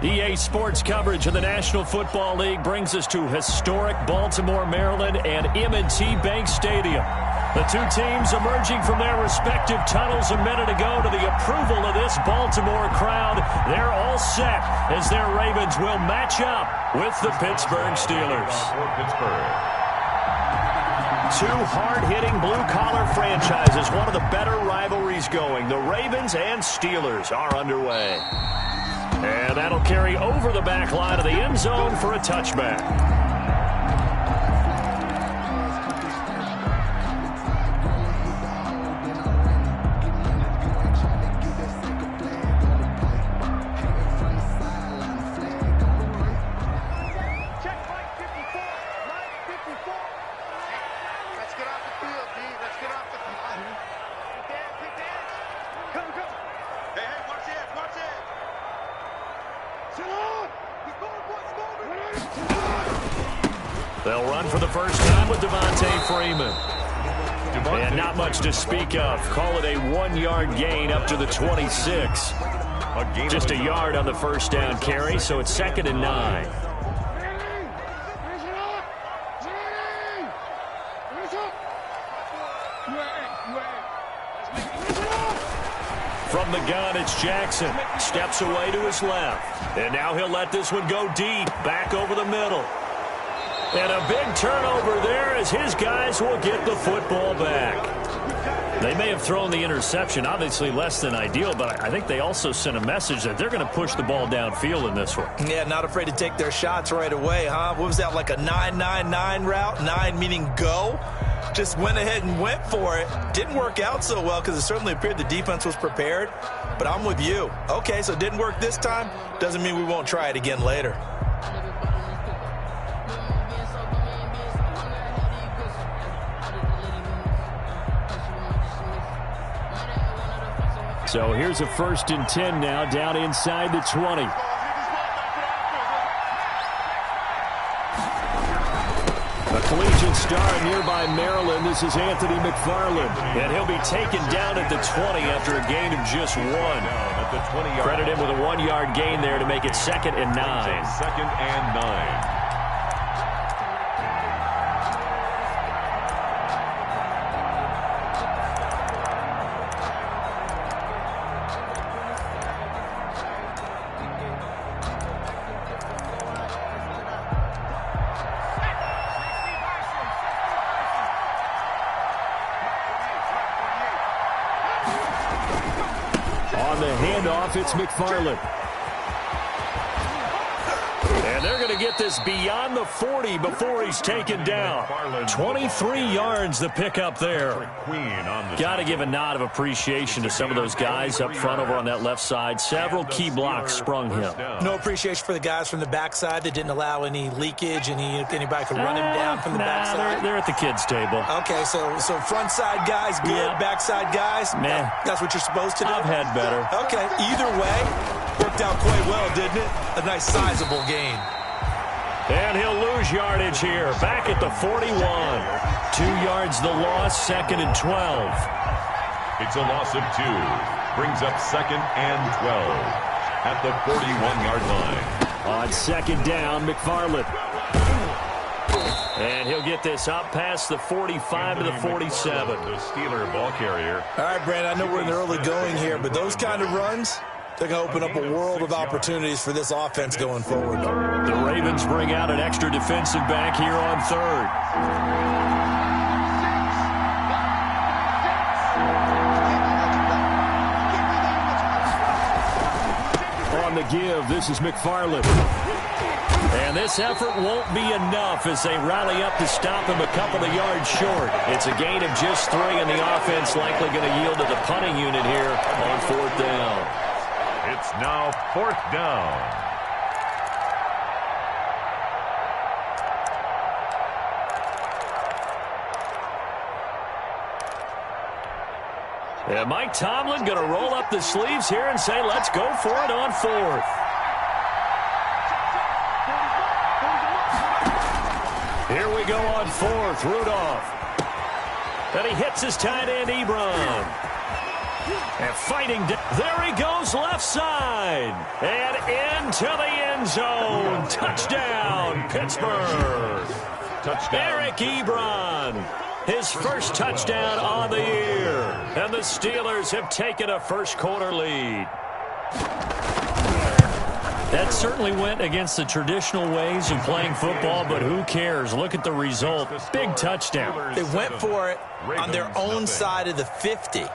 EA Sports coverage of the National Football League brings us to historic Baltimore, Maryland, and M&T Bank Stadium. The two teams emerging from their respective tunnels a minute ago to the approval of this Baltimore crowd. They're all set as their Ravens will match up with the Pittsburgh Steelers. Two hard-hitting blue-collar franchises, one of the better rivalries going. The Ravens and Steelers are underway. And that'll carry over the back line of the end zone for a touchback. They'll run for the first time with Devontae Freeman. And not much to speak of. Call it a 1-yard gain up to the 26. Just a yard on the first down carry, so it's 2nd and 9. From the gun, it's Jackson. Steps away to his left. And now he'll let this one go deep, back over the middle. And a big turnover there as his guys will get the football back. They may have thrown the interception, obviously less than ideal, but I think they also sent a message that they're going to push the ball downfield in this one. Yeah, not afraid to take their shots right away, huh? What was that, like a 9-9-9 route? 9 meaning go? Just went ahead and went for it. Didn't work out so well because it certainly appeared the defense was prepared. But I'm with you. Okay, so it didn't work this time. Doesn't mean we won't try it again later. So here's a 1st and 10 now, down inside the 20. A collegiate star in nearby Maryland. This is Anthony McFarland. And he'll be taken down at the 20 after a gain of just 1. Credit him with a 1-yard gain there to make it 2nd and 9. 2nd and 9. It's McFarland. And they're going to get this beyond the 40 before he's taken down. 23 yards the pickup there. Got to give a nod of appreciation to some of those guys up front over on that left side. Several key blocks sprung him. No appreciation for the guys from the backside that didn't allow any leakage, anybody could run him down from the backside. They're at the kids' table. Okay, so front side guys good, backside guys, man, that's what you're supposed to do. I've had better. Okay, either way, worked out quite well, didn't it? A nice sizable gain. And he'll lose yardage here. Back at the 41. 2 yards the loss, 2nd and 12. It's a loss of 2. Brings up 2nd and 12 at the 41-yard line. On 2nd down, McFarland. And he'll get this up past the 45 to the 47. The Steeler ball carrier. All right, Brandon, I know we're in the early going here, but those kind of runs, they're going to open up a world of opportunities for this offense going forward. The Ravens bring out an extra defensive back here on 3rd. On the give, this is McFarland. And this effort won't be enough as they rally up to stop him a couple of yards short. It's a gain of just 3, and the offense likely going to yield to the punting unit here on 4th down. It's now 4th down. And Mike Tomlin going to roll up the sleeves here and say, let's go for it on 4th. Here we go on 4th. Rudolph. And he hits his tight end, Ebron. And fighting. There he goes left side. And into the end zone. Touchdown, Pittsburgh. Touchdown. Eric Ebron. His first touchdown on the year. And the Steelers have taken a first-quarter lead. That certainly went against the traditional ways of playing football, but who cares? Look at the result. Big touchdown. They went for it on their own side of the 50.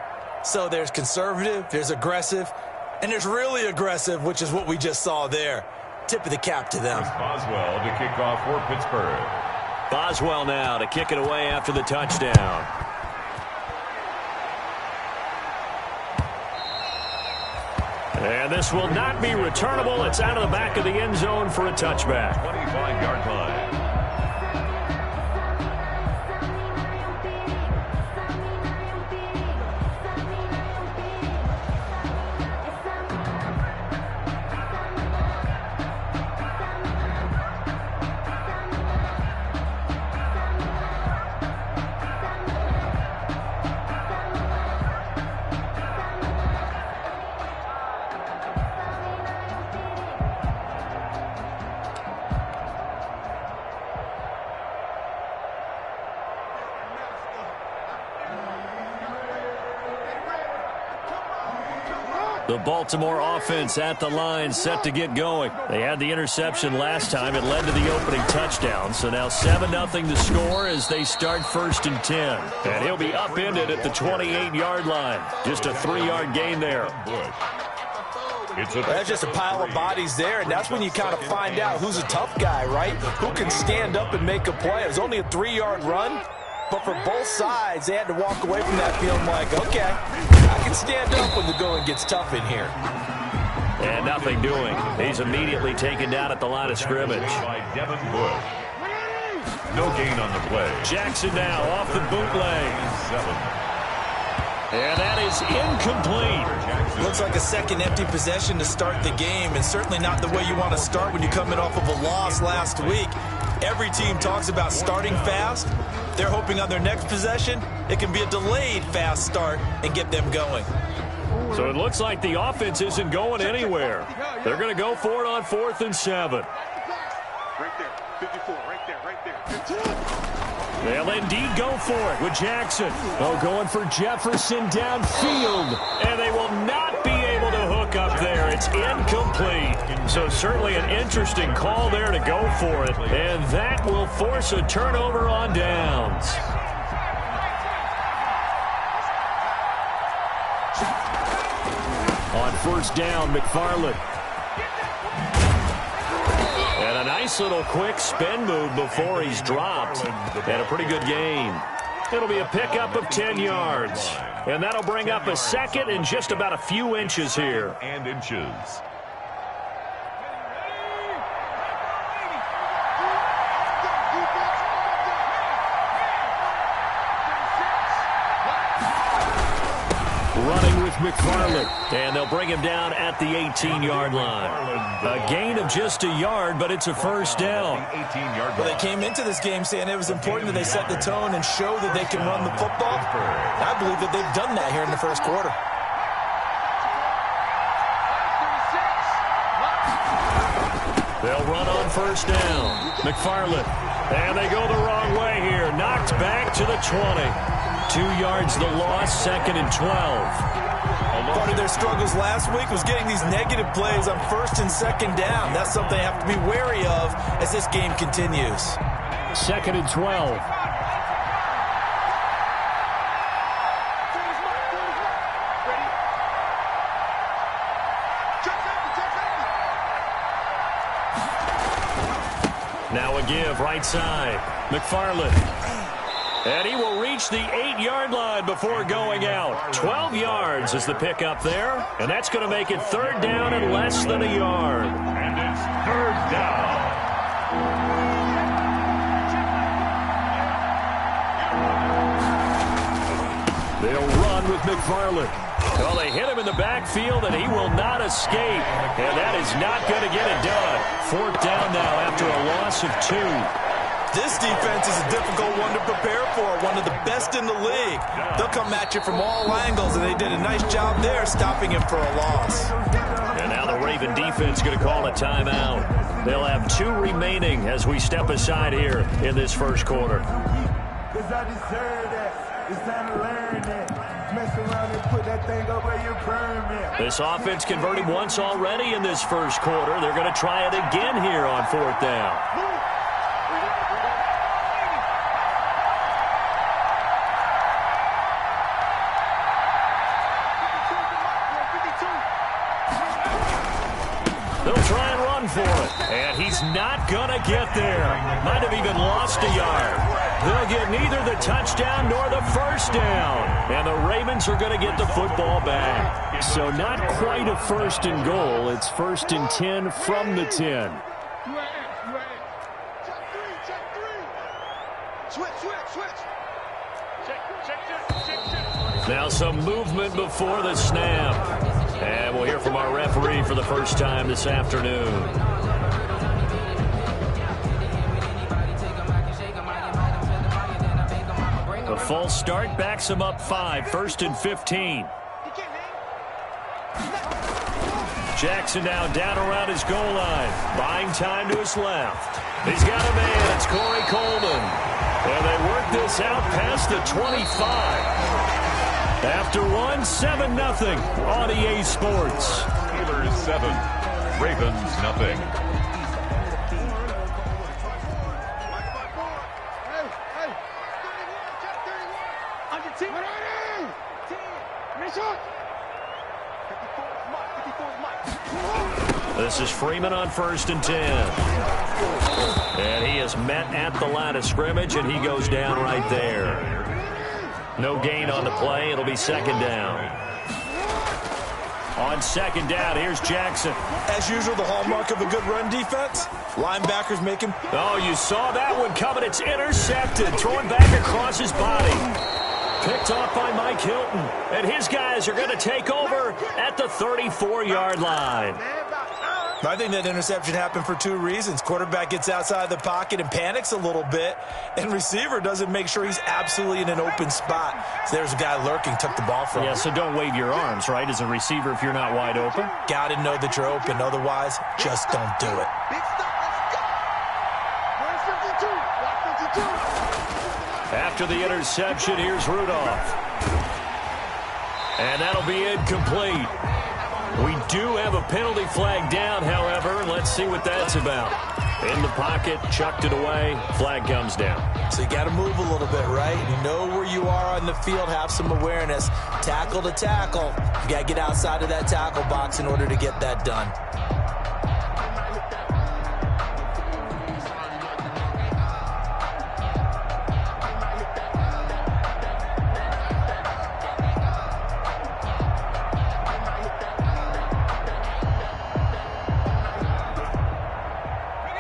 So there's conservative, there's aggressive, and there's really aggressive, which is what we just saw there. Tip of the cap to them. Boswell to kick off for Pittsburgh. Boswell now to kick it away after the touchdown. And this will not be returnable. It's out of the back of the end zone for a touchback. 25-yard line. The Baltimore offense at the line, set to get going. They had the interception last time. It led to the opening touchdown. So now 7-0 to score as they start 1st and 10. And he'll be upended at the 28-yard line. Just a 3-yard gain there. That's just a pile of bodies there, and that's when you kind of find out who's a tough guy, right? Who can stand up and make a play. It was only a 3-yard run, but for both sides, they had to walk away from that feeling like, okay, I can stand up when the going gets tough in here. And nothing doing. He's immediately taken down at the line of scrimmage. By Devin Bush. No gain on the play. Jackson now off the bootleg. 7. And that is incomplete. Looks like a second empty possession to start the game, and certainly not the way you want to start when you're coming off of a loss last week. Every team talks about starting fast. They're hoping on their next possession, it can be a delayed fast start and get them going. So it looks like the offense isn't going anywhere. They're going to go for it on 4th and 7. Right there, 54, right there, 15. They'll indeed go for it with Jackson. Oh, going for Jefferson downfield. And they will not be able to hook up there. It's incomplete. So certainly an interesting call there to go for it. And that will force a turnover on downs. On 1st down, McFarland. And a nice little quick spin move before he's dropped. And a pretty good gain. It'll be a pickup of 10 yards. And that'll bring up a 2nd and just about a few inches here. And inches. Running with McFarland. And they'll bring him down at the 18-yard line. A gain of just a yard, but it's a 1st down. Well, they came into this game saying it was important that they set the tone and show that they can run the football. I believe that they've done that here in the 1st quarter. They'll run on 1st down. McFarland. And they go the wrong way here. Knocked back to the 20. 2 yards the loss, 2nd and 12. Part of their struggles last week was getting these negative plays on 1st and 2nd down. That's something they have to be wary of as this game continues. 2nd and 12. Now a give, right side. McFarland. And he will reach the 8-yard line before going out. 12 yards is the pickup there. And that's going to make it 3rd down and less than a yard. And it's 3rd down. They'll run with McFarland. Well, they hit him in the backfield, and he will not escape. And that is not going to get it done. 4th down now after a loss of 2. This defense is a difficult one to prepare for, one of the best in the league. They'll come at you from all angles, and they did a nice job there stopping him for a loss. And now the Raven defense going to call a timeout. They'll have 2 remaining as we step aside here in this first quarter. Because I deserve that. It's time to learn that. Mess around and put that thing over your permit. This offense converted once already in this first quarter. They're going to try it again here on 4th down. They'll try and run for it. And he's not going to get there. Might have even lost a yard. They'll get neither the touchdown nor the first down. And the Ravens are going to get the football back. So not quite a 1st and goal. It's 1st and 10 from the 10. Now some movement before the snap. And we'll hear from our referee for the first time this afternoon. The false start backs him up 5, 1st and 15. Jackson now down around his goal line, buying time to his left. He's got a man, it's Corey Coleman. And they work this out past the 25. After 7-0 on EA Sports. Steelers 7, Ravens nothing. This is Freeman on 1st and 10. And he is met at the line of scrimmage, and he goes down right there. No gain on the play. It'll be 2nd down. On 2nd down, here's Jackson. As usual, the hallmark of a good run defense. Linebackers making... Oh, you saw that one coming. It's intercepted. Thrown back across his body. Picked off by Mike Hilton. And his guys are going to take over at the 34-yard line. I think that interception happened for 2 reasons. Quarterback gets outside the pocket and panics a little bit, and receiver doesn't make sure he's absolutely in an open spot. So there's a guy lurking, took the ball from him. Yeah, so don't wave your arms, right, as a receiver if you're not wide open. Got to know that you're open. Otherwise, just don't do it. After the interception, here's Rudolph. And that'll be incomplete. We do have a penalty flag down, however. Let's see what that's about. In the pocket, chucked it away, flag comes down. So you got to move a little bit, right? Know where you are on the field, have some awareness. Tackle to tackle. You got to get outside of that tackle box in order to get that done.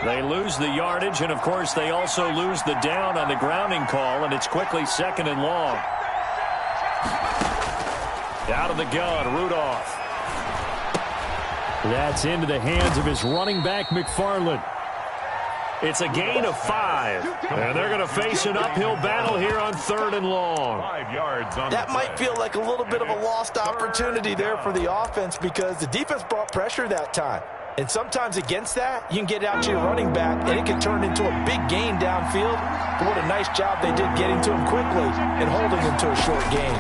They lose the yardage, and, of course, they also lose the down on the grounding call, and it's quickly 2nd and long. Out of the gun, Rudolph. That's into the hands of his running back, McFarland. It's a gain of 5, and they're going to face an uphill battle here on 3rd and long. 5 yards on That might feel like a little bit of a lost opportunity there for the offense because the defense brought pressure that time. And sometimes against that, you can get out to your running back, and it can turn into a big gain downfield. But what a nice job they did getting to him quickly and holding him to a short gain.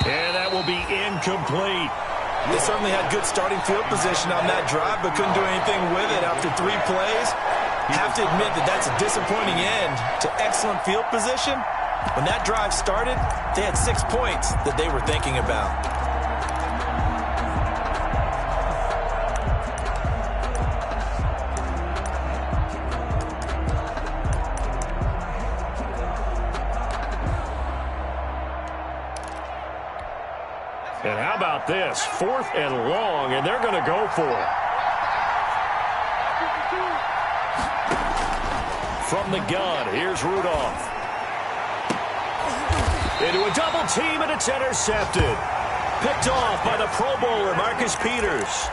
And that will be incomplete. They certainly had good starting field position on that drive, but couldn't do anything with it after 3 plays. Have to admit that that's a disappointing end to excellent field position. When that drive started, they had 6 points that they were thinking about. And how about this? 4th and long, and they're going to go for it. From the gun, here's Rudolph. Into a double team, and it's intercepted. Picked off by the Pro Bowler, Marcus Peters.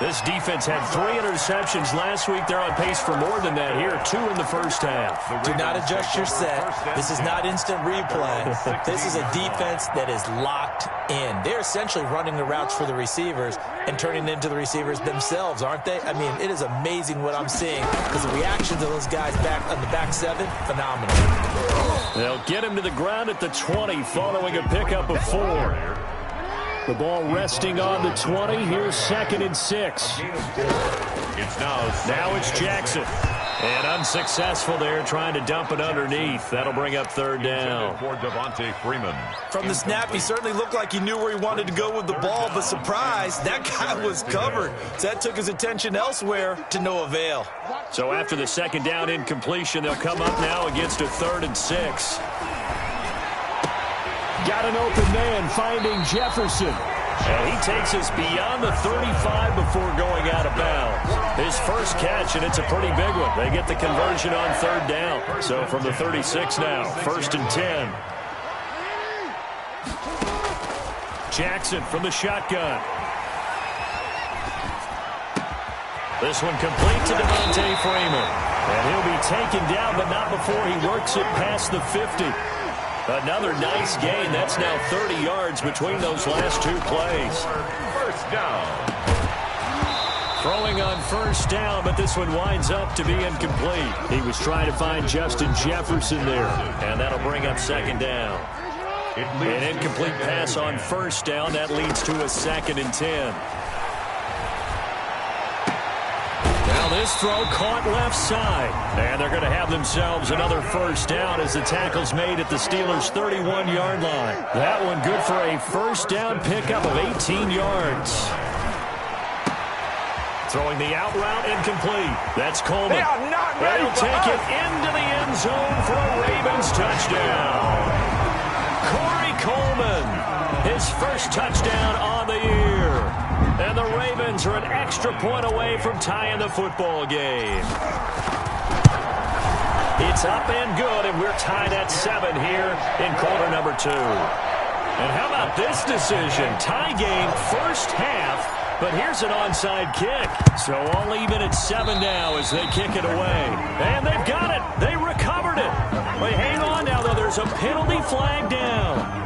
This defense had 3 interceptions last week. They're on pace for more than that here. 2 in the first half. Do not adjust your set. This is not instant replay. This is a defense that is locked in. They're essentially running the routes for the receivers and turning into the receivers themselves, aren't they? I mean, it is amazing what I'm seeing because the reaction to those guys back on the back 7, phenomenal. They'll get him to the ground at the 20 following a pickup of 4. The ball resting on the 20. Here's 2nd and 6. Now it's Jackson. And unsuccessful there, trying to dump it underneath. That'll bring up 3rd down. From the snap, he certainly looked like he knew where he wanted to go with the ball, but surprise, that guy was covered. So that took his attention elsewhere to no avail. So after the 2nd down incompletion, they'll come up now against a 3rd and 6. Got an open man finding Jefferson. And he takes us beyond the 35 before going out of bounds. His first catch, and it's a pretty big one. They get the conversion on 3rd down. So from the 36 now, 1st and 10. Jackson from the shotgun. This one complete to Devontae Freeman. And he'll be taken down, but not before he works it past the 50. Another nice gain. That's now 30 yards between those last 2 plays. 1st down. Throwing on 1st down, but this one winds up to be incomplete. He was trying to find Justin Jefferson there, and that'll bring up 2nd down. An incomplete pass on 1st down. That leads to a 2nd and 10. Now this throw caught left side. And they're going to have themselves another 1st down as the tackle's made at the Steelers' 31-yard line. That one good for a 1st down pickup of 18 yards. Throwing the out route incomplete. That's Coleman. They'll take it into the end zone for a Ravens touchdown. Corey Coleman, his first touchdown on the year. And the Ravens are an extra point away from tying the football game. It's up and good, and we're tied at 7 here in quarter number 2. And how about this decision? Tie game, first half, but here's an onside kick. So all even at 7 now as they kick it away. And they've got it. They recovered it. But hang on now, though. There's a penalty flag down.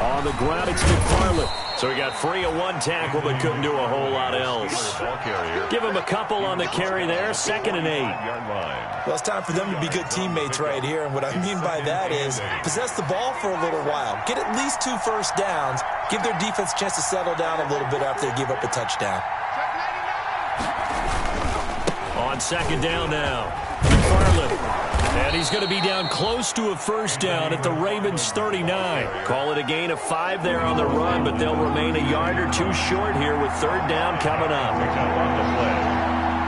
On the ground, it's McFarland. So he got free of 1 tackle, but couldn't do a whole lot else. Give him a couple on the carry there. 2nd and 8. Well, it's time for them to be good teammates right here. And what I mean by that is possess the ball for a little while. Get at least 2 first downs. Give their defense a chance to settle down a little bit after they give up a touchdown. On 2nd down now, McFarland. And he's going to be down close to a 1st down at the Ravens' 39. Call it a gain of 5 there on the run, but they'll remain a yard or 2 short here with 3rd down coming up.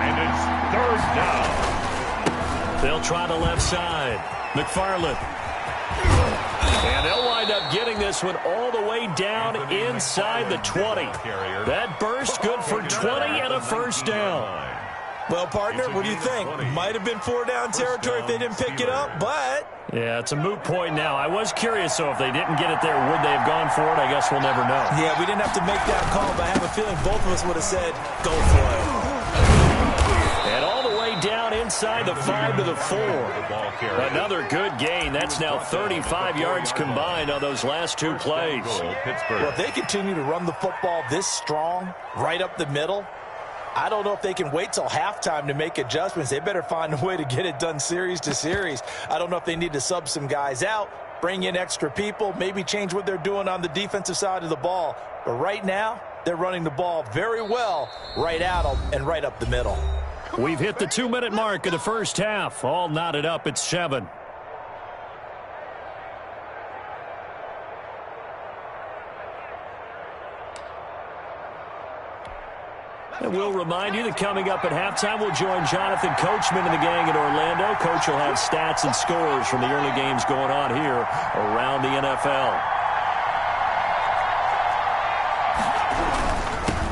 And it's 3rd down. They'll try the left side. McFarland. And they'll wind up getting this one all the way down inside the 20. That burst good for 20 and a 1st down. Well, partner, what do you think? Might have been 4 down territory if they didn't pick it up, but... Yeah, it's a moot point now. I was curious, so if they didn't get it there, would they have gone for it? I guess we'll never know. Yeah, we didn't have to make that call, but I have a feeling both of us would have said, go for it. And all the way down inside the 5 to the 4. Another good gain. That's now 35 yards combined on those last 2 plays. Well, if they continue to run the football this strong, right up the middle, I don't know if they can wait till halftime to make adjustments. They better find a way to get it done series to series. I don't know if they need to sub some guys out, bring in extra people, maybe change what they're doing on the defensive side of the ball. But right now, they're running the ball very well right at them and right up the middle. We've hit the 2-minute mark of the first half. All knotted up at 7. And we'll remind you that coming up at halftime, we'll join Jonathan Coachman and the gang in Orlando. Coach will have stats and scores from the early games going on here around the NFL.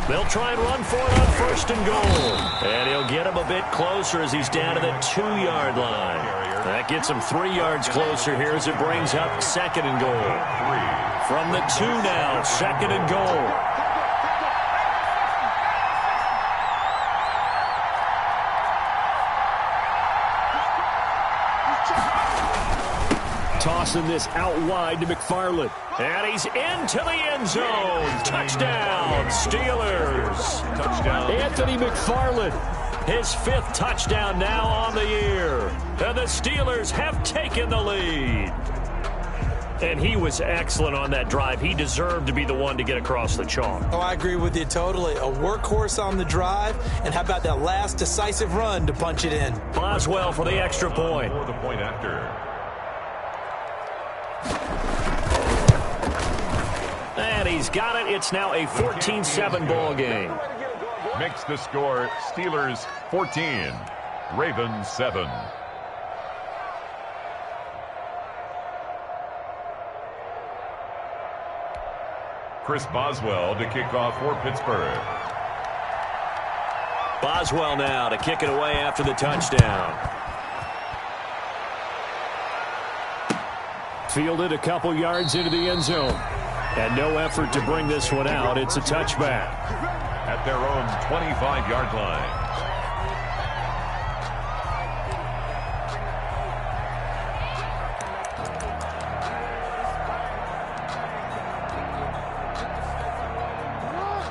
They'll try and run for it on first and goal. And he'll get him a bit closer as he's down to the 2-yard line. That gets him 3 yards closer here as it brings up second and goal. From the 2 now, second and goal. Tossing this out wide to McFarland. And he's into the end zone. Touchdown, Steelers. Touchdown. Anthony McFarland. His 5th touchdown now on the year. And the Steelers have taken the lead. And he was excellent on that drive. He deserved to be the one to get across the chalk. Oh, I agree with you totally. A workhorse on the drive. And how about that last decisive run to punch it in? Boswell for the extra point. For the point after. And he's got it. It's now a 14-7 ball game. Makes the score Steelers 14, Ravens 7. Chris Boswell to kick off for Pittsburgh. Boswell now to kick it away after the touchdown. Fielded a couple yards into the end zone. And no effort to bring this one out. It's a touchback. At their own 25-yard line.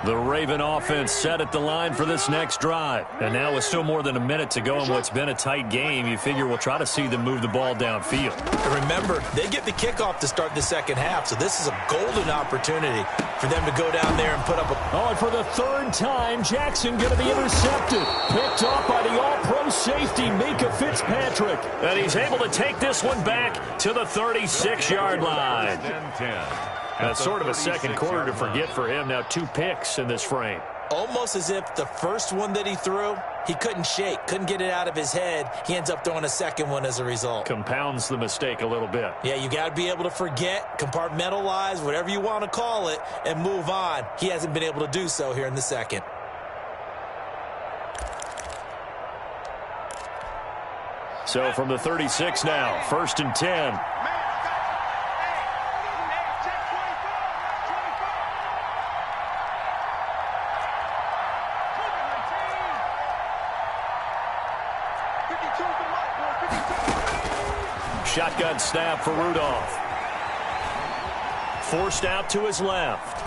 The Raven offense set at the line for this next drive. And now with still more than a minute to go in what's been a tight game, you figure we'll try to see them move the ball downfield. And remember, they get the kickoff to start the second half, so this is a golden opportunity for them to go down there and put up a... Oh, and for the 3rd time, Jackson going to be intercepted. Picked off by the all-pro safety, Minka Fitzpatrick. And he's able to take this one back to the 36-yard line. 10-10. That's sort of a second quarter to forget for him. Now 2 picks in this frame. Almost as if the first one that he threw, he couldn't shake, couldn't get it out of his head. He ends up throwing a second one as a result. Compounds the mistake a little bit. Yeah, you got to be able to forget, compartmentalize, whatever you want to call it, and move on. He hasn't been able to do so here in the second. So from the 36 now, 1st and 10. Shotgun snap for Rudolph. Forced out to his left.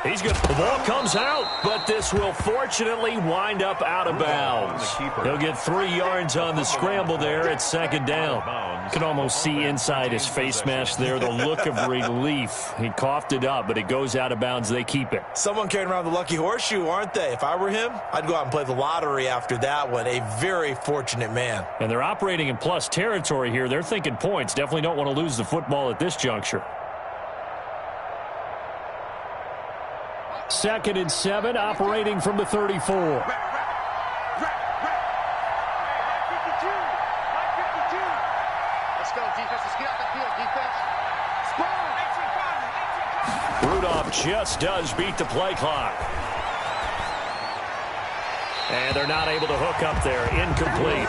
He's good. The ball comes out, but this will fortunately wind up out of bounds. He'll get 3 yards on the scramble there at second down. You can almost see inside his face mask there the look of relief. He coughed it up, but it goes out of bounds. They keep it. Someone carrying around the lucky horseshoe, aren't they? If I were him, I'd go out and play the lottery after that one. A very fortunate man. And they're operating in plus territory here. They're thinking points. Definitely don't want to lose the football at this juncture. 2nd and 7, operating from the 34. Let's go, defense. Let's get out the field, defense. Rudolph just does beat the play clock. And they're not able to hook up there. Incomplete.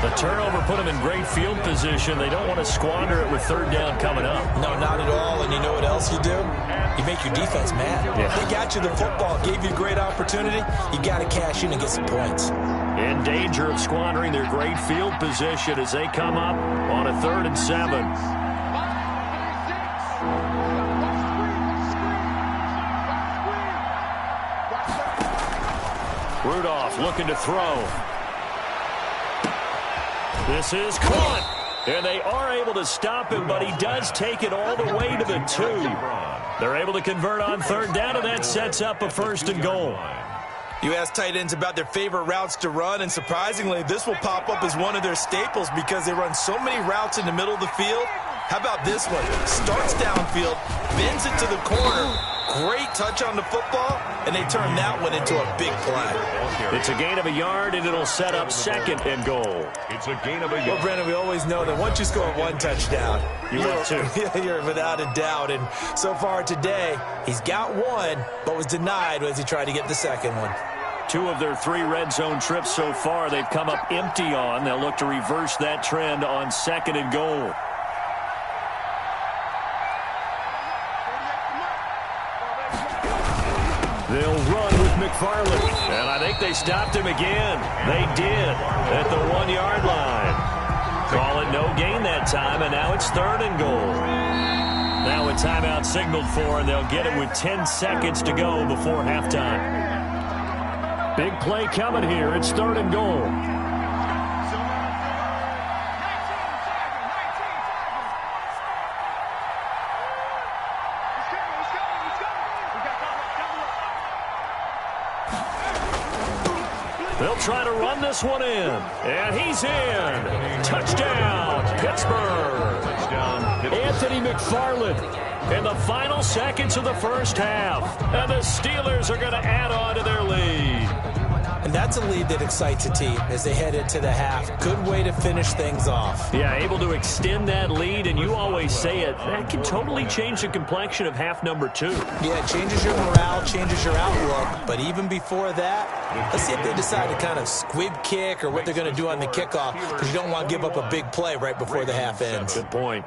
The turnover put them in great field position. They don't want to squander it with 3rd down coming up. No, not at all. And you know what else you do? You make your defense mad. Yeah. They got you the football, gave you a great opportunity. You got to cash in and get some points. In danger of squandering their great field position as they come up on a 3rd and 7. Rudolph looking to throw. This is caught. And they are able to stop him, but he does take it all the way to the 2. They're able to convert on 3rd down, and that sets up a 1st and goal. You ask tight ends about their favorite routes to run, and surprisingly, this will pop up as one of their staples because they run so many routes in the middle of the field. How about this one? Starts downfield, bends it to the corner. Great touch on the football, and they turned that one into a big play. It's a gain of a yard, and it'll set up 2nd and goal. It's a gain of a yard. Well, Brandon, we always know that once you score 1 touchdown, you're 2. You're without a doubt. And so far today, he's got 1, but was denied as he tried to get the 2nd one. 2 of their 3 red zone trips so far, they've come up empty on. They'll look to reverse that trend on 2nd and goal. They'll run with McFarland. And I think they stopped him again. They did at the 1-yard line. Call it no gain that time, and now it's 3rd and goal. Now a timeout signaled for, and they'll get it with 10 seconds to go before halftime. Big play coming here. It's 3rd and goal. They'll try to run this one in. And he's in. Touchdown, Pittsburgh. Anthony McFarland in the final seconds of the first half. And the Steelers are going to add on to their lead. And that's a lead that excites a team as they head into the half. Good way to finish things off. Yeah, able to extend that lead, and you always say it, that can totally change the complexion of half number 2. Yeah, it changes your morale, changes your outlook. But even before that, let's see if they decide to kind of squib kick or what they're going to do on the kickoff, because you don't want to give up a big play right before the half ends. Good point.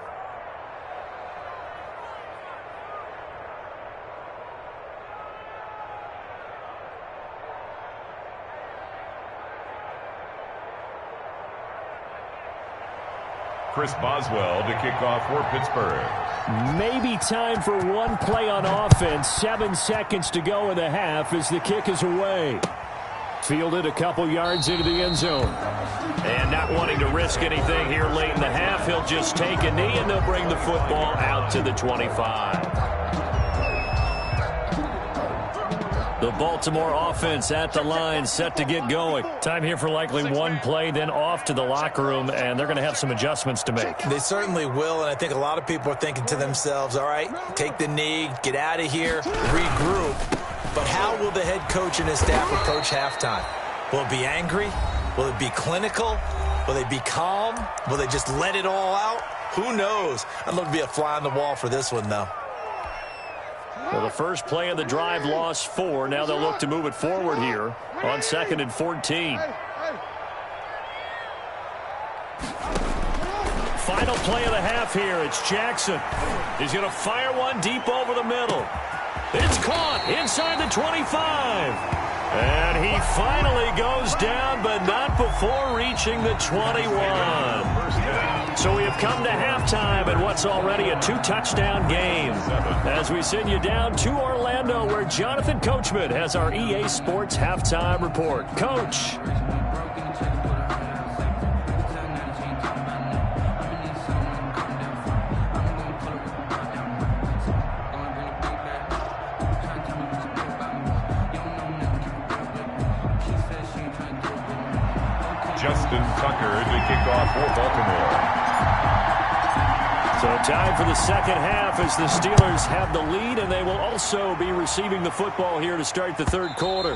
Chris Boswell to kick off for Pittsburgh. Maybe time for one play on offense. 7 seconds to go in the half as the kick is away. Fielded a couple yards into the end zone. And not wanting to risk anything here late in the half, he'll just take a knee and they'll bring the football out to the 25. The Baltimore offense at the line, set to get going. Time here for likely one play, then off to the locker room, and they're going to have some adjustments to make. They certainly will, and I think a lot of people are thinking to themselves, all right, take the knee, get out of here, regroup. But how will the head coach and his staff approach halftime? Will it be angry? Will it be clinical? Will they be calm? Will they just let it all out? Who knows? I'd love to be a fly on the wall for this one, though. Well, the first play of the drive lost 4. Now they'll look to move it forward here on 2nd and 14. Final play of the half here. It's Jackson. He's going to fire one deep over the middle. It's caught inside the 25. And he finally goes down, but not before reaching the 21. So we have come to halftime in what's already a 2-touchdown game. As we send you down to Orlando, where Jonathan Coachman has our EA Sports halftime report. Coach. Justin Tucker to kick off for Baltimore. So time for the second half as the Steelers have the lead, and they will also be receiving the football here to start the third quarter.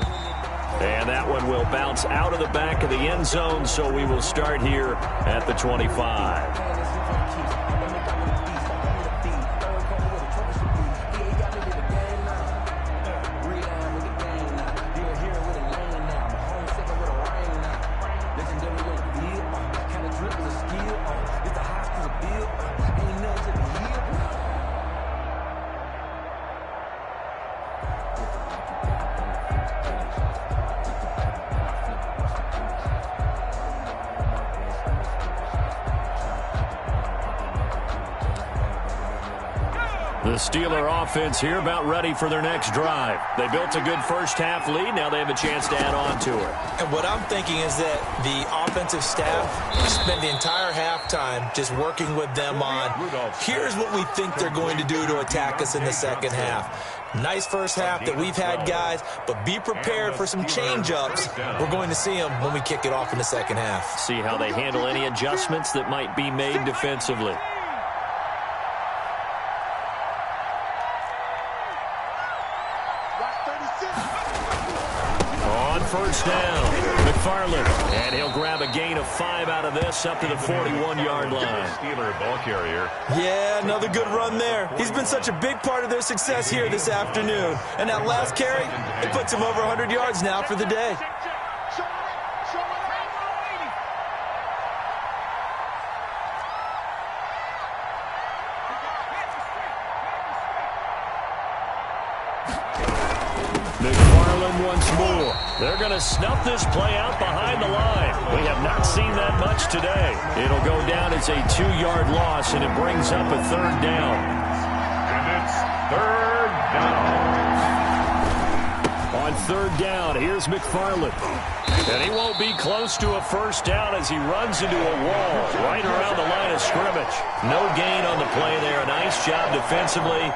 And that one will bounce out of the back of the end zone, so we will start here at the 25. The Steeler offense here about ready for their next drive. They built a good first half lead. Now they have a chance to add on to it. And what I'm thinking is that the offensive staff spent the entire halftime just working with them on, here's what we think they're going to do to attack us in the second half. Nice first half that we've had, guys, but be prepared for some change-ups. We're going to see them when we kick it off in the second half. See how they handle any adjustments that might be made defensively. first down. McFarland, and he'll grab a gain of 5 out of this up to the 41-yard line. Steeler ball carrier. Yeah, another good run there. He's been such a big part of their success here this afternoon. And that last carry, it puts him over 100 yards now for the day. McFarland once more. They're going to snuff this play out behind the line. We have not seen that much today. It'll go down as a 2-yard loss, and it brings up a 3rd down. And it's 3rd down. On 3rd down, here's McFarland. And he won't be close to a first down as he runs into a wall right around the line of scrimmage. No gain on the play there. Nice job defensively.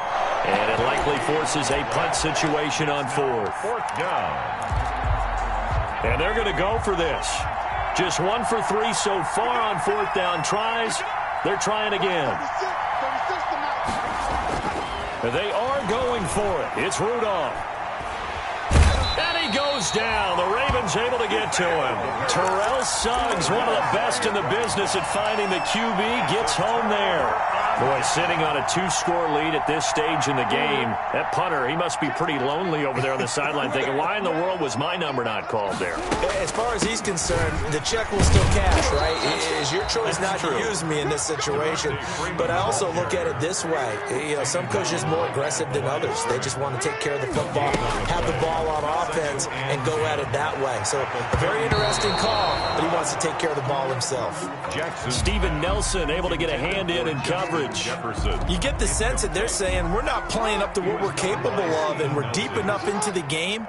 And it likely forces a punt situation on 4th. 4th down. And they're going to go for this. Just 1 for 3 so far on 4th down tries. They're trying again. They are going for it. It's Rudolph. And he goes down. The Ravens able to get to him. Terrell Suggs, one of the best in the business at finding the QB, gets home there. Boy, sitting on a 2-score lead at this stage in the game. That punter, he must be pretty lonely over there on the sideline thinking, why in the world was my number not called there? As far as he's concerned, the check will still cash, right? It is your choice not to use me in this situation. But I also look at it this way. You know, some coaches are more aggressive than others. They just want to take care of the football, have the ball on offense, and go at it that way. So a very interesting call, but he wants to take care of the ball himself. Jackson. Steven Nelson able to get a hand in coverage. Jefferson. You get the sense that they're saying we're not playing up to what we're capable of, and we're deep enough into the game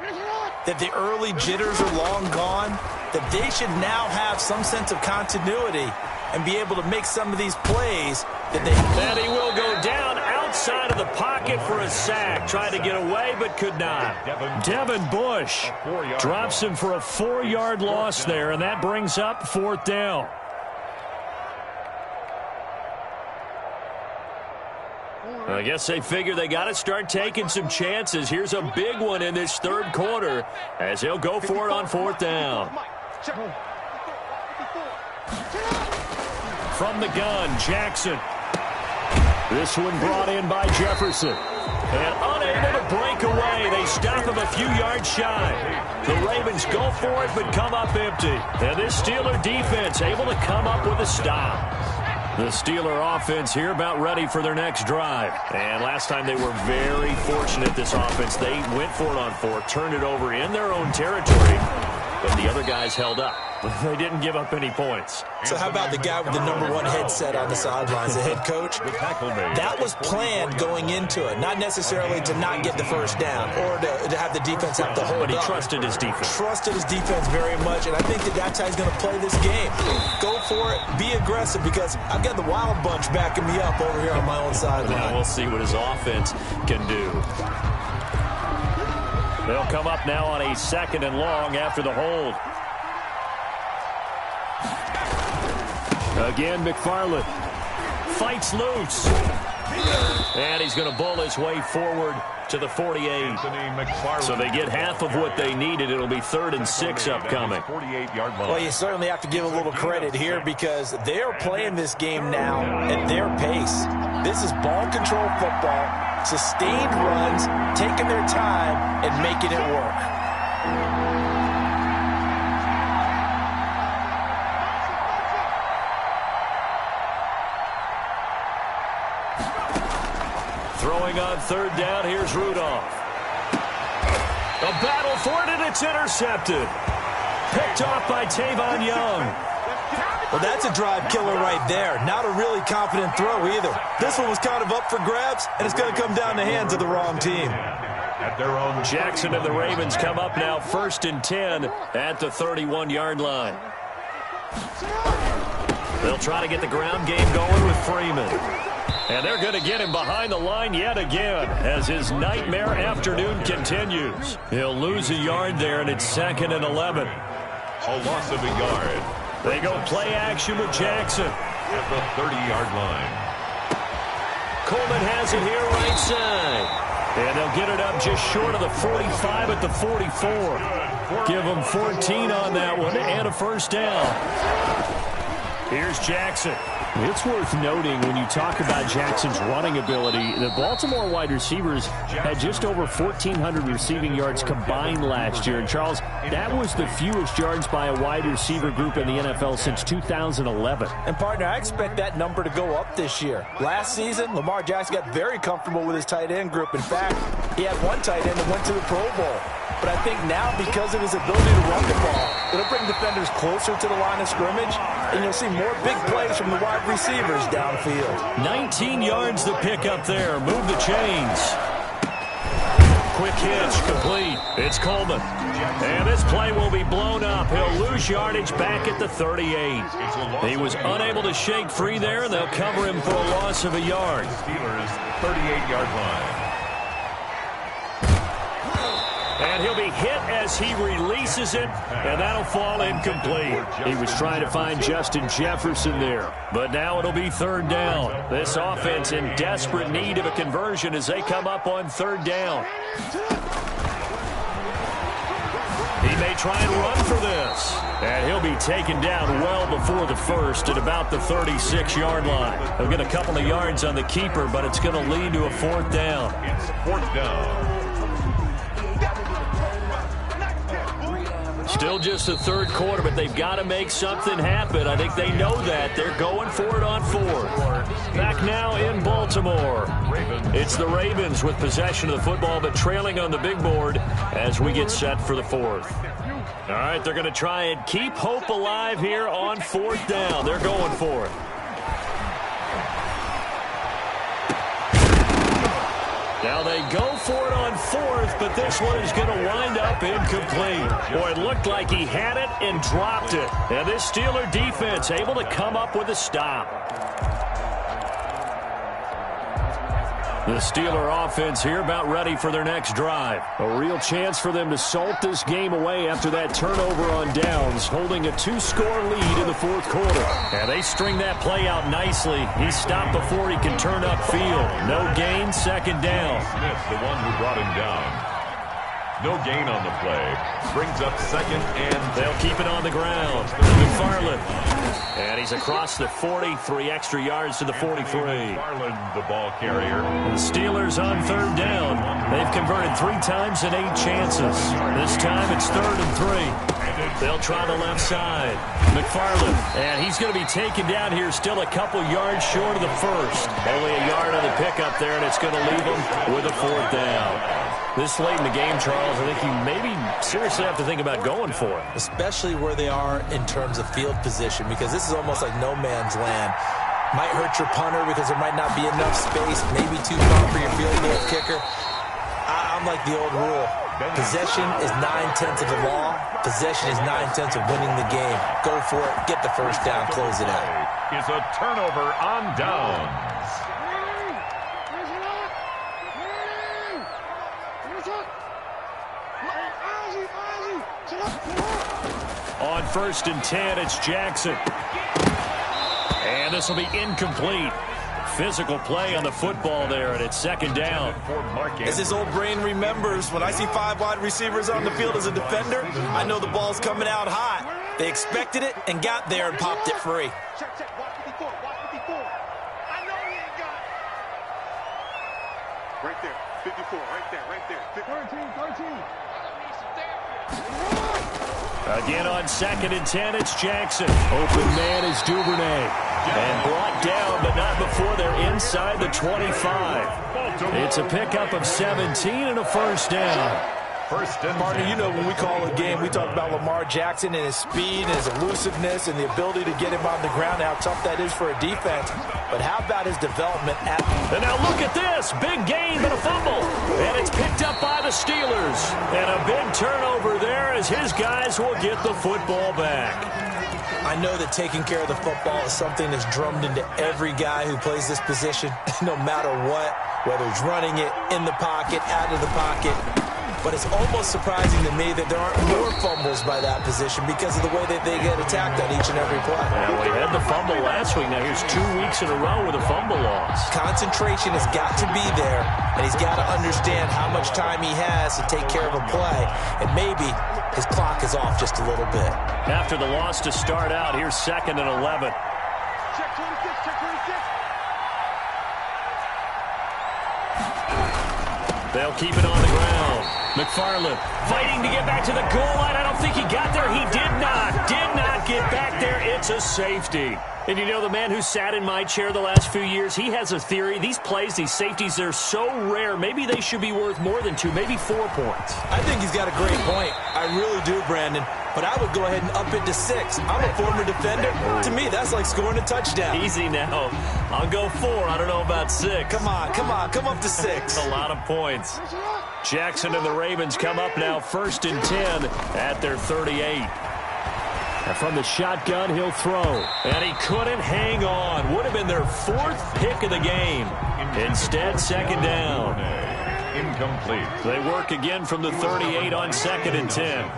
that the early jitters are long gone, that they should now have some sense of continuity and be able to make some of these plays that they... And he will go down outside of the pocket for a sack. Tried to get away, but could not. Devin Bush drops him for a 4-yard loss there, and that brings up 4th down. I guess they figure they got to start taking some chances. Here's a big one in this 3rd quarter as he'll go for it on 4th down. From the gun, Jackson. This one brought in by Jefferson. And unable to break away. They stop him a few yards shy. The Ravens go for it but come up empty. And this Steeler defense able to come up with a stop. The Steeler offense here about ready for their next drive. And last time they were very fortunate, this offense. They went for it on 4th, turned it over in their own territory, but the other guys held up. They didn't give up any points. So how about the guy with the #1 headset on the sidelines, the head coach? That was planned going into it, not necessarily to not get the first down or to have the defense have to hold up. But he trusted his defense. Trusted his defense very much, and I think that that's how he's going to play this game. Go for it, be aggressive, because I've got the Wild Bunch backing me up over here on my own sideline. Now we'll see what his offense can do. They'll come up now on a 2nd and long after the hold. Again, McFarland fights loose. And he's going to bull his way forward to the 48. So they get half of what they needed. It'll be 3rd and 6 upcoming. Well, you certainly have to give a little credit here because they're playing this game now at their pace. This is ball control football, sustained runs, taking their time and making it work. Throwing on 3rd down, here's Rudolph. A battle for it, and it's intercepted. Picked off by Tavon Young. Well, that's a drive killer right there. Not a really confident throw either. This one was kind of up for grabs, and it's going to come down the hands of the wrong team. At their own Jackson and the Ravens come up now 1st and 10 at the 31-yard line. They'll try to get the ground game going with Freeman. And they're going to get him behind the line yet again as his nightmare afternoon continues. He'll lose a yard there, and it's 2nd and 11. a loss of a yard. They go play action with Jackson. At the 30-yard line. Coleman has it here right side. And they'll get it up just short of the 45 at the 44. Give them 14 on that one and a first down. Here's Jackson. It's worth noting when you talk about Jackson's running ability, the Baltimore wide receivers had just over 1,400 receiving yards combined last year. And, Charles, that was the fewest yards by a wide receiver group in the NFL since 2011. And, partner, I expect that number to go up this year. Last season, Lamar Jackson got very comfortable with his tight end group. In fact, he had one tight end that went to the Pro Bowl. But I think now, because of his ability to run the ball, it'll bring defenders closer to the line of scrimmage, and you'll see more big plays from the wide receivers downfield. 19 yards to pick up there. Move the chains. Quick hitch, complete. It's Coleman. And this play will be blown up. He'll lose yardage back at the 38. He was unable to shake free there, and they'll cover him for a loss of a yard. Steelers 38-yard line. And he'll be hit as he releases it, and that'll fall incomplete. He was trying to find Justin Jefferson there, but now it'll be third down. This offense in desperate need of a conversion as they come up on third down. He may try and run for this, and he'll be taken down well before the first at about the 36-yard line. He'll get a couple of yards on the keeper, but it's going to lead to a fourth down. It's fourth down. Still just the third quarter, but they've got to make something happen. I think they know that. They're going for it on fourth. Back now in Baltimore. It's the Ravens with possession of the football, but trailing on the big board as we get set for the fourth. All right, they're going to try and keep hope alive here on fourth down. They're going for it. Now they go for it on fourth, but this one is going to wind up incomplete. Boy, it looked like he had it and dropped it. And this Steeler defense able to come up with a stop. The Steeler offense here about ready for their next drive. A real chance for them to salt this game away after that turnover on downs, holding a two-score lead in the fourth quarter. And they string that play out nicely. He stopped before he can turn upfield. No gain, second down. Smith, the one who brought him down. No gain on the play. Brings up second and they'll keep it on the ground. McFarland. And he's across the 40, 3 extra yards to the 43. McFarland, the ball carrier. The Steelers on third down. They've converted 3 times in 8 chances. This time it's 3rd and 3. They'll try the left side. McFarland. And he's going to be taken down here still a couple yards short of the first. Only a yard on the pickup there, and it's going to leave him with a fourth down. This late in the game, Charles, I think you maybe seriously have to think about going for it. Especially where they are in terms of field position, because this is almost like no man's land. Might hurt your punter because there might not be enough space, maybe too far for your field goal kicker. I'm like the old rule. Possession is 9/10 of the law. Possession is 9/10 of winning the game. Go for it. Get the first down. Close it out. Is a turnover on downs. On 1st and 10, it's Jackson. And this will be incomplete. Physical play on the football there, and it's second down. As his old brain remembers, when I see 5 wide receivers on the field as a defender, I know the ball's coming out hot. They expected it and got there and popped it free. Check, watch 54, watch 54. I know he ain't got it. Right there, 54, right there. 13. Again on 2nd and 10, it's Jackson. Open man is Duvernay. And brought down, but not before they're inside the 25. It's a pickup of 17 and a first down. Partner, you know when we call a game, we talk about Lamar Jackson and his speed and his elusiveness and the ability to get him on the ground, how tough that is for a defense. But how about his development at... And now look at this. Big gain, but a fumble. And it's picked up by the Steelers. And a big turnover there as his guys will get the football back. I know that taking care of the football is something that's drummed into every guy who plays this position, no matter what, whether it's running it, in the pocket, out of the pocket. but it's almost surprising to me that there aren't more fumbles by that position because of the way that they get attacked on each and every play. Now, we had the fumble last week. Now, here's 2 weeks in a row with a fumble loss. Concentration has got to be there, and he's got to understand how much time he has to take care of a play, and maybe his clock is off just a little bit. After the loss to start out, here's 2nd and 11. Check 26, check 26. They'll keep it on the ground. McFarland fighting to get back to the goal line. I don't think he got there. He did not get back there. It's a safety. And you know, the man who sat in my chair the last few years, he has a theory. These plays, these safeties, they're so rare. Maybe they should be worth more than 2, maybe 4 points. I think he's got a great point. I really do, Brandon. But I would go ahead and up it to 6. I'm a former defender. To me, that's like scoring a touchdown. Easy now. I'll go 4. I don't know about 6. Come on. Come up to 6. A lot of points. Jackson and the Ravens come up now 1st and 10 at their 38. And from the shotgun, he'll throw. And he couldn't hang on. Would have been their 4th pick of the game. Instead, 2nd down. Incomplete. They work again from the 38 on 2nd and 10.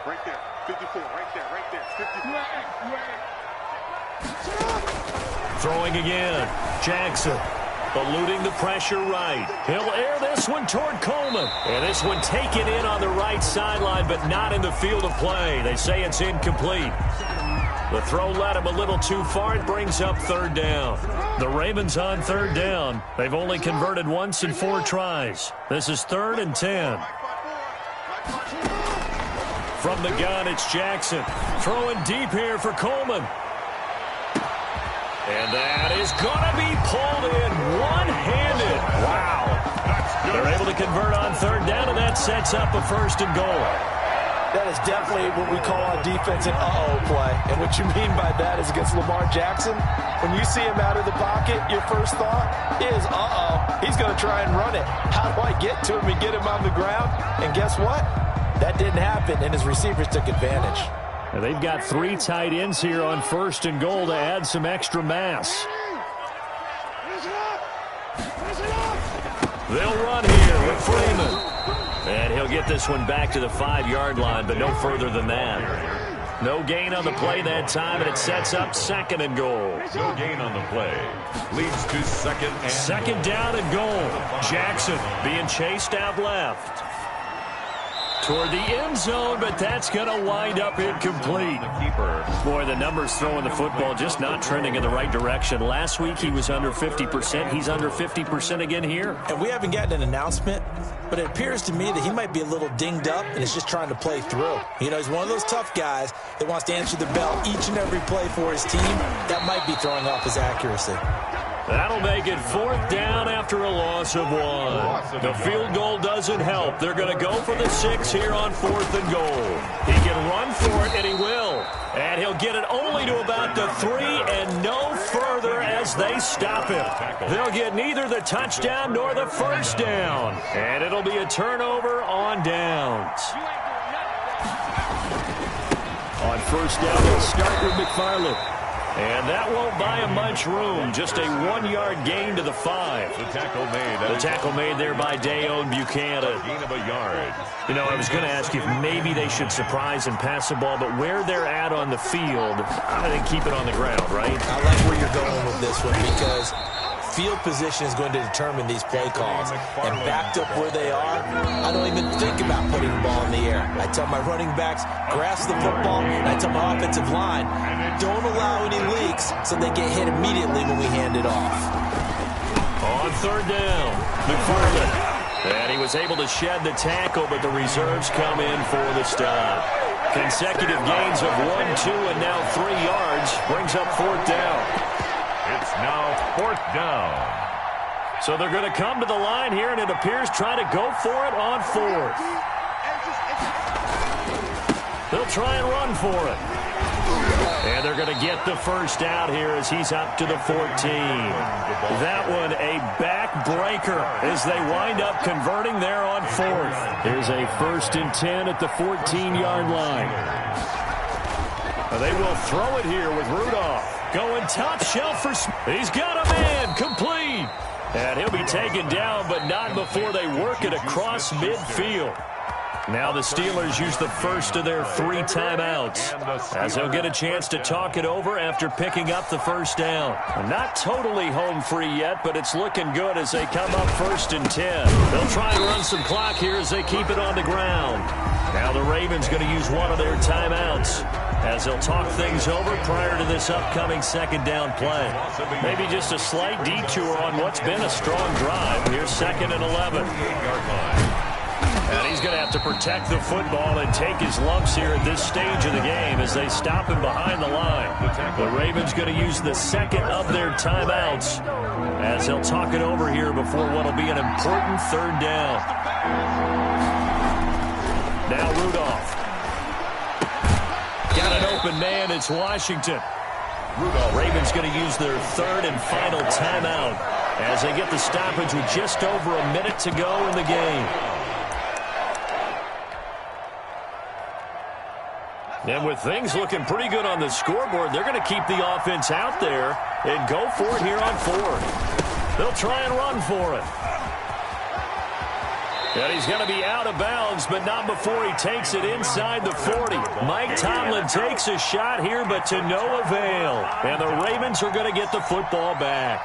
Right there, 54, right there, 54. Throwing again. Jackson eluding the pressure right. He'll air this one toward Coleman. And this one taken in on the right sideline, but not in the field of play. They say it's incomplete. The throw led him a little too far. It brings up 3rd down. The Ravens on 3rd down. They've only converted once in 4 tries. This is 3rd and 10. From the gun, it's Jackson. Throwing deep here for Coleman. And that is going to be pulled in one-handed. Wow. They're able to convert on 3rd down, and that sets up a 1st and goal. That is definitely what we call on defense an uh-oh play. And what you mean by that is against Lamar Jackson, when you see him out of the pocket, your first thought is, uh-oh, he's going to try and run it. How do I get to him and get him on the ground? And guess what? That didn't happen, and his receivers took advantage. And they've got 3 tight ends here on 1st and goal to add some extra mass. They'll run here with Freeman. And he'll get this one back to the 5-yard line, but no further than that. No gain on the play that time, and it sets up 2nd and goal. No gain on the play. Leads to 2nd down and goal. Jackson being chased out left. Toward the end zone, but that's going to wind up incomplete. The keeper. Boy, the numbers throwing the football just not trending in the right direction. Last week he was under 50%. He's under 50% again here. And we haven't gotten an announcement, but it appears to me that he might be a little dinged up and is just trying to play through. You know, he's one of those tough guys that wants to answer the bell each and every play for his team. That might be throwing off his accuracy. That'll make it 4th down after a loss of 1. The field goal doesn't help. They're going to go for the 6 here on 4th and goal. He can run for it, and he will. And he'll get it only to about the 3 and no further as they stop him. They'll get neither the touchdown nor the 1st down. And it'll be a turnover on downs. On 1st down, they'll start with McFarland. And that won't buy him much room. Just a 1-yard gain to the 5. The tackle made. The tackle made there by Dayon Buchanan. Gain of a yard. You know, I was going to ask you if maybe they should surprise and pass the ball, but where they're at on the field, I think keep it on the ground, right? I like where you're going with this one because field position is going to determine these play calls. And backed up where they are, I don't even think about putting the ball in the air. I tell my running backs, grasp the football, and I tell my offensive line, don't allow any leaks so they get hit immediately when we hand it off. On 3rd down, McFarland. And he was able to shed the tackle, but the reserves come in for the stop. Consecutive gains of 1, 2, and now 3 yards brings up 4th down. It's now 4th down. So they're going to come to the line here, and it appears try to go for it on 4th. They'll try and run for it. And they're going to get the 1st out here as he's up to the 14. That one a backbreaker as they wind up converting there on 4th. Here's a 1st and 10 at the 14-yard line. They will throw it here with Rudolph. Going top shelf for Smith. He's got a man. Complete. And he'll be taken down, but not before they work it across midfield. Now the Steelers use the first of their 3 timeouts, as they'll get a chance to talk it over after picking up the first down. Not totally home free yet, but it's looking good as they come up 1st and 10. They'll try and run some clock here as they keep it on the ground. Now the Ravens going to use one of their timeouts, as they'll talk things over prior to this upcoming 2nd down play. Maybe just a slight detour on what's been a strong drive. Here's 2nd and 11. And he's going to have to protect the football and take his lumps here at this stage of the game as they stop him behind the line. The Ravens going to use the 2nd of their timeouts as they'll talk it over here before what will be an important 3rd down. Now Rudolph. Got an open man. It's Washington. Ravens going to use their 3rd and final timeout as they get the stoppage with just over a minute to go in the game. And with things looking pretty good on the scoreboard, they're going to keep the offense out there and go for it here on 4th. They'll try and run for it. And he's going to be out of bounds, but not before he takes it inside the 40. Mike Tomlin takes a shot here, but to no avail. And the Ravens are going to get the football back.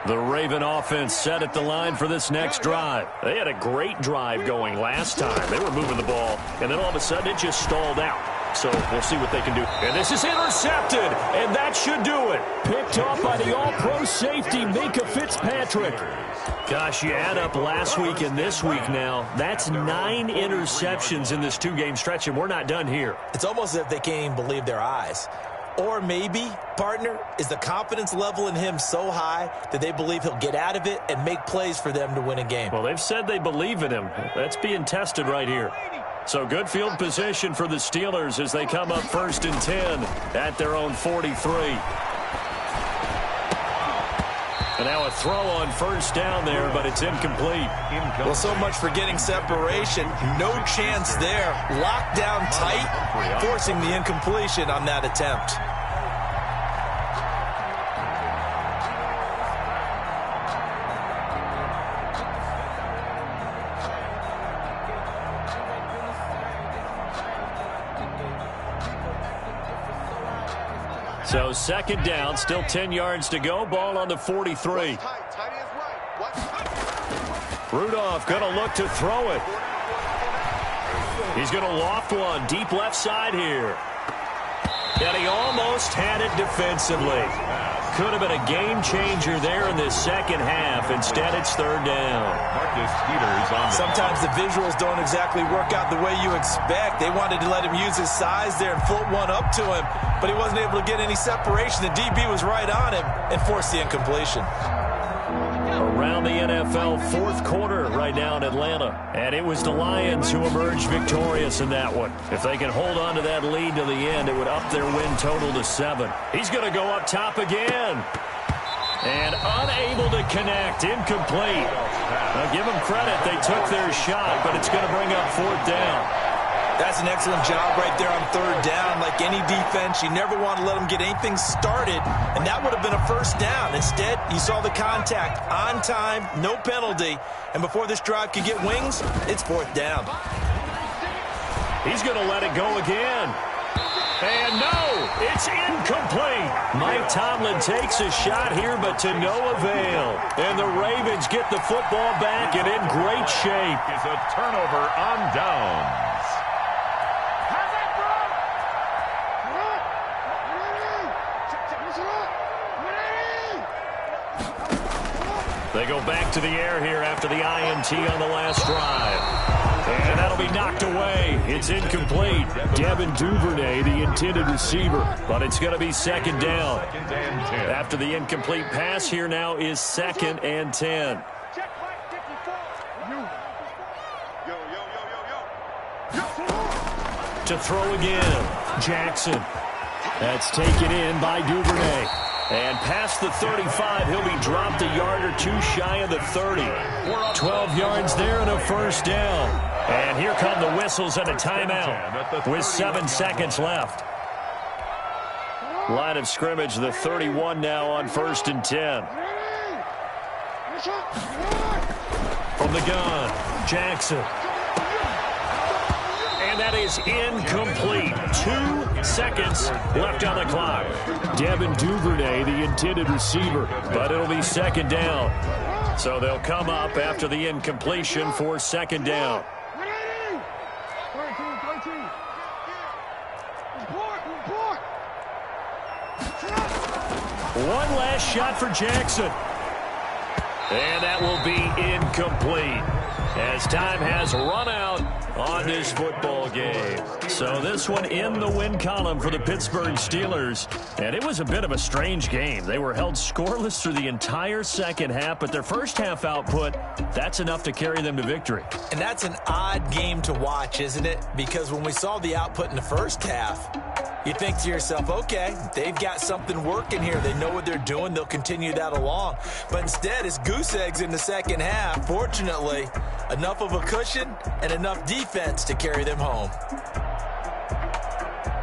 The Raven offense set at the line for this next drive. They had a great drive going last time. They were moving the ball, and then all of a sudden it just stalled out. So we'll see what they can do. And this is intercepted, and that should do it. Picked off by the all-pro safety, Minka Fitzpatrick. Gosh, you add up last week and this week now. That's 9 interceptions in this 2-game stretch, and we're not done here. It's almost as if they can't even believe their eyes. Or maybe, partner, is the confidence level in him so high that they believe he'll get out of it and make plays for them to win a game. Well, they've said they believe in him. That's being tested right here. So good field position for the Steelers as they come up 1st and 10 at their own 43. And now a throw on 1st down there, but it's incomplete. Well, so much for getting separation. No chance there. Locked down tight, forcing the incompletion on that attempt. So 2nd down, still 10 yards to go. Ball on the 43. Rudolph going to look to throw it. He's going to loft one deep left side here. And he almost had it defensively. Could have been a game changer there in this 2nd half. Instead, it's 3rd down. Sometimes the visuals don't exactly work out the way you expect. They wanted to let him use his size there and float one up to him, but he wasn't able to get any separation. The DB was right on him and forced the incompletion. Around the NFL 4th quarter right now in Atlanta. And it was the Lions who emerged victorious in that one. If they can hold on to that lead to the end, it would up their win total to 7. He's going to go up top again. And unable to connect. Incomplete. Now give them credit. They took their shot, but it's going to bring up 4th down. That's an excellent job right there on 3rd down. Like any defense, you never want to let them get anything started, and that would have been a 1st down. Instead, you saw the contact on time, no penalty, and before this drive could get wings, it's 4th down. He's going to let it go again. And no, it's incomplete. Mike Tomlin takes a shot here, but to no avail. And the Ravens get the football back and in great shape. It's a turnover on downs. They go back to the air here after the INT on the last drive. And that'll be knocked away. It's incomplete. Devin Duvernay, the intended receiver. But it's going to be 2nd down. After the incomplete pass, here now is 2nd and 10. To throw again. Jackson. That's taken in by Duvernay. And past the 35, he'll be dropped a yard or two shy of the 30. 12 yards there and a 1st down. And here come the whistles and a timeout with 7 seconds left. Line of scrimmage, the 31 now on 1st and 10. From the gun, Jackson. And that is incomplete. 2 seconds left on the clock. Devin Duvernay, the intended receiver, but it'll be 2nd down. So they'll come up after the incompletion for 2nd down. One last shot for Jackson. And that will be incomplete as time has run out on this football game. So this one in the win column for the Pittsburgh Steelers. And it was a bit of a strange game. They were held scoreless through the entire second half, but their first half output, that's enough to carry them to victory. And that's an odd game to watch, isn't it? Because when we saw the output in the first half, you think to yourself, okay, they've got something working here. They know what they're doing. They'll continue that along. But instead, it's goose eggs in the second half. Fortunately, enough of a cushion and enough defense to carry them home.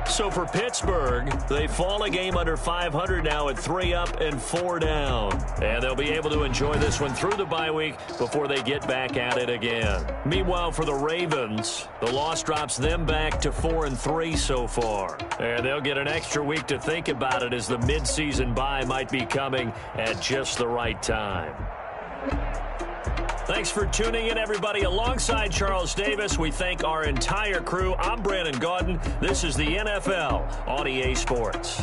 So for Pittsburgh, they fall a game under 500 now at 3 up and 4 down. And they'll be able to enjoy this one through the bye week before they get back at it again. Meanwhile, for the Ravens, the loss drops them back to 4-3 so far. And they'll get an extra week to think about it as the midseason bye might be coming at just the right time. Thanks for tuning in, everybody. Alongside Charles Davis, we thank our entire crew. I'm Brandon Gaudin. This is the NFL on EA Sports.